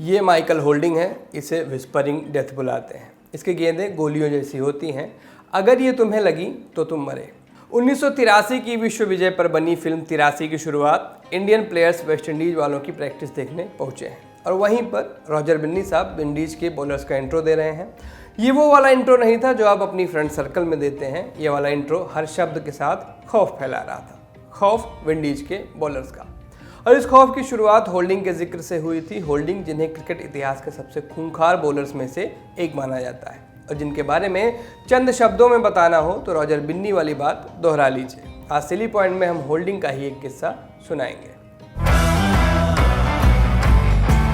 ये Michael holding है, इसे विस्परिंग डेथ बुलाते हैं। इसकी गेंदें गोलियों जैसी होती हैं, अगर ये तुम्हें लगी तो तुम मरे। 1983 की विश्व विजय पर बनी फिल्म 83 की शुरुआत इंडियन प्लेयर्स वेस्टइंडीज वालों की प्रैक्टिस देखने पहुंचे हैं और वहीं पर रॉजर बिन्नी साहब विंडीज के बॉलर्स का इंट्रो दे रहे हैं। ये वो वाला इंट्रो नहीं था जो आप अपनी फ्रेंड सर्कल में देते हैं। ये वाला इंट्रो हर शब्द के साथ खौफ फैला रहा था, खौफ विंडीज के बॉलर्स का। और इस खौफ की शुरुआत होल्डिंग के जिक्र से हुई थी। होल्डिंग जिन्हें क्रिकेट इतिहास के सबसे खूंखार बॉलर्स में से एक माना जाता है और जिनके बारे में चंद शब्दों में बताना हो तो रॉजर बिन्नी वाली बात दोहरा लीजिए। आज सिली पॉइंट में हम होल्डिंग का ही एक किस्सा सुनाएंगे।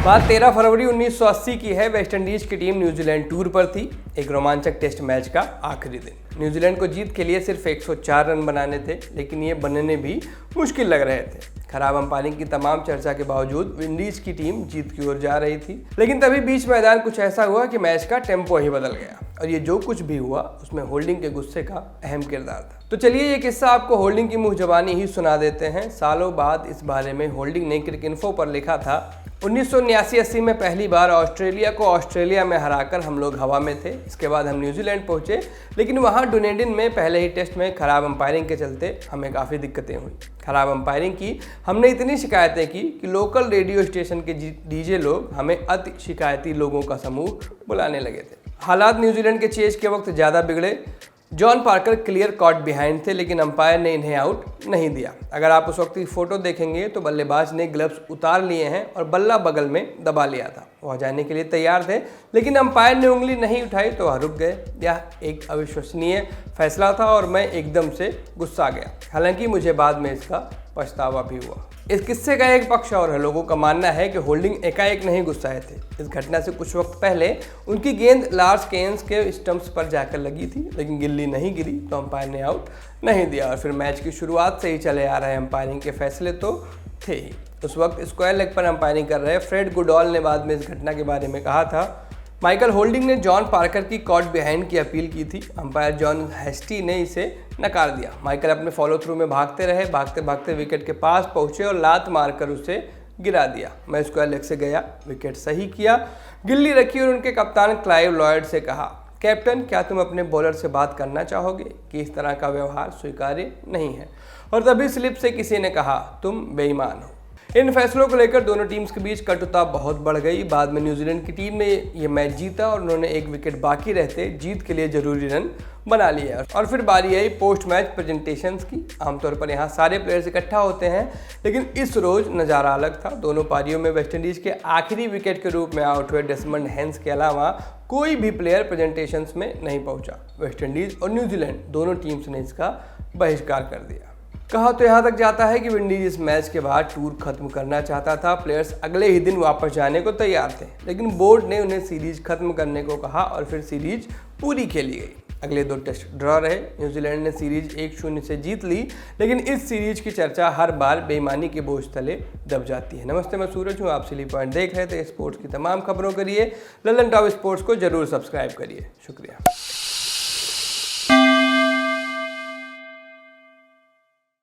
बात 13 फरवरी 1980 की है। वेस्टइंडीज की टीम न्यूजीलैंड टूर पर थी। एक रोमांचक टेस्ट मैच का आखिरी दिन। न्यूजीलैंड को जीत के लिए सिर्फ 104 रन बनाने थे, लेकिन ये बनने भी मुश्किल लग रहे थे। खराब अंपायरिंग की तमाम चर्चा के बावजूद विंडीज की टीम जीत की ओर जा रही थी, लेकिन तभी बीच मैदान कुछ ऐसा हुआ कि मैच का टेम्पो ही बदल गया और ये जो कुछ भी हुआ उसमें होल्डिंग के गुस्से का अहम किरदार था। तो चलिए ये किस्सा आपको होल्डिंग की मुंह जबानी ही सुना देते हैं। सालों बाद इस बारे में होल्डिंग ने क्रिकइन्फो पर लिखा था, 1979-80 में पहली बार ऑस्ट्रेलिया को ऑस्ट्रेलिया में हराकर हम लोग हवा में थे। इसके बाद हम न्यूजीलैंड पहुंचे, लेकिन वहां डुनेडिन में पहले ही टेस्ट में खराब अंपायरिंग के चलते हमें काफ़ी दिक्कतें हुई। खराब अंपायरिंग की हमने इतनी शिकायतें की कि लोकल रेडियो स्टेशन के डीजे लोग हमें अति शिकायती लोगों का समूह बुलाने लगे थे। हालात न्यूजीलैंड के चेज के वक्त ज़्यादा बिगड़े। John Parker clear caught behind थे, लेकिन अंपायर ने इन्हें आउट नहीं दिया। अगर आप उस वक्त की फोटो देखेंगे तो बल्लेबाज ने ग्लव्स उतार लिए हैं और बल्ला बगल में दबा लिया था। वह जाने के लिए तैयार थे, लेकिन अंपायर ने उंगली नहीं उठाई तो वह रुक गए। यह एक अविश्वसनीय फैसला था और मैं एकदम से गुस्सा गया। हालांकि मुझे बाद में इसका पछतावा भी हुआ। इस किस्से का एक पक्ष और है। लोगों का मानना है कि होल्डिंग एकाएक नहीं गुस्साए थे। इस घटना से कुछ वक्त पहले उनकी गेंद लार्स केन्स के स्टंप्स पर जाकर लगी थी, लेकिन गिल्ली नहीं गिरी तो अंपायर ने आउट नहीं दिया। और फिर मैच की शुरुआत से ही चले आ रहे अंपायरिंग के फैसले तो थे ही। उस वक्त स्क्वायर लेग पर अंपायरिंग कर रहे फ्रेड गुडॉल ने बाद में इस घटना के बारे में कहा था, माइकल होल्डिंग ने जॉन पार्कर की कॉट बिहाइंड की अपील की थी। अंपायर जॉन हेस्टी ने इसे नकार दिया। माइकल अपने फॉलो थ्रू में भागते रहे, भागते भागते विकेट के पास पहुंचे और लात मारकर उसे गिरा दिया। मैं स्क्वायर लेग से गया, विकेट सही किया, गिल्ली रखी और उनके कप्तान क्लाइव लॉयड से कहा, कैप्टन क्या तुम अपने बॉलर से बात करना चाहोगे कि इस तरह का व्यवहार स्वीकार्य नहीं है। और तभी स्लिप से किसी ने कहा, तुम बेईमान हो। इन फैसलों को लेकर दोनों टीम्स के बीच कटुता बहुत बढ़ गई। बाद में न्यूजीलैंड की टीम ने यह मैच जीता और उन्होंने एक विकेट बाकी रहते जीत के लिए जरूरी रन बना लिए। और फिर बारी आई पोस्ट मैच प्रेजेंटेशंस की। आमतौर पर यहाँ सारे प्लेयर्स इकट्ठा होते हैं, लेकिन इस रोज नज़ारा अलग था। दोनों पारियों में वेस्टइंडीज के आखिरी विकेट के रूप में आउट हुए डेसमंड हेंस के अलावा कोई भी प्लेयर प्रेजेंटेशंस में नहीं पहुंचा। वेस्टइंडीज और न्यूजीलैंड दोनों टीम्स ने इसका बहिष्कार कर दिया। कहा तो यहाँ तक जाता है कि विंडीज इस मैच के बाद टूर खत्म करना चाहता था। प्लेयर्स अगले ही दिन वापस जाने को तैयार थे, लेकिन बोर्ड ने उन्हें सीरीज खत्म करने को कहा और फिर सीरीज पूरी खेली गई। अगले 2 टेस्ट ड्रॉ रहे। न्यूजीलैंड ने सीरीज 1-0 से जीत ली, लेकिन इस सीरीज की चर्चा हर बार बेईमानी के बोझ तले दब जाती है। नमस्ते, मैं सूरज हूँ, आप सिली पॉइंट देख रहे थे। स्पोर्ट्स की तमाम खबरों के लिए ललन टॉप स्पोर्ट्स को जरूर सब्सक्राइब करिए। शुक्रिया।